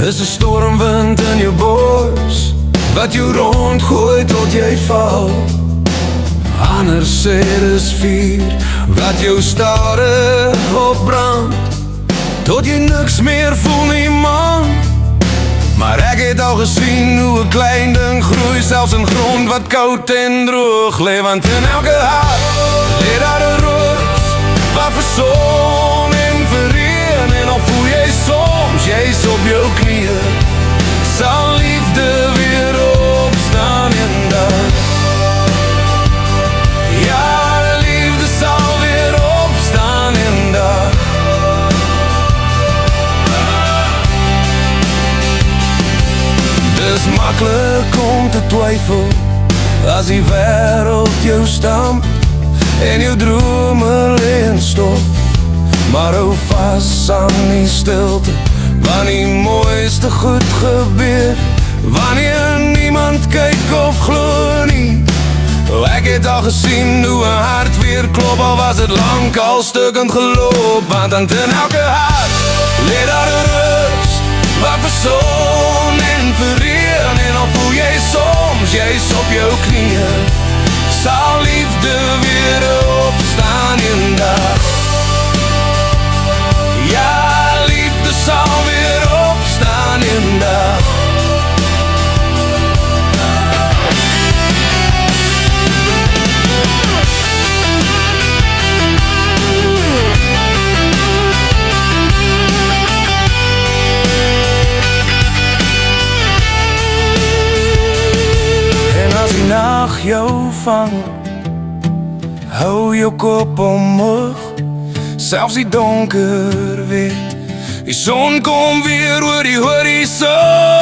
Is 'n stormwind in jou bors wat jou rondgooi tot jy val. Ander sê dis vuur wat jou stadig opbrand tot jy niks meer voel nie, man. Maar ek het al gesien hoe 'n klein ding groei, selfs in grond wat koud en droog lê. Want in elke hart lê daar 'n roos wat vir son en vir reën. En al voel jy soms jy's op jou knieë, sal liefde weer opstaan eendag. Ja, liefde sal weer opstaan eendag. Dis maklik om te twyfel as die wêreld jou stamp en jou drome lê in stof. Maar hou vas aan die stilte, want die mooiste goed gebeur wanneer niemand kyk of glo nie. Ek het al gesien hoe 'n hart weer klop, al was het lang al stukkend geloop. Want in elke hart lê daar 'n rus wat vir son en vir reën. En al voel jy soms jy's op jou knieë, sal liefde weer opstaan eendag. Ja, liefde sal weer opstaan eendag. Nacht jou vang, hou jou kop omhoog, selfs die donker weet, die son kom weer oor die horison.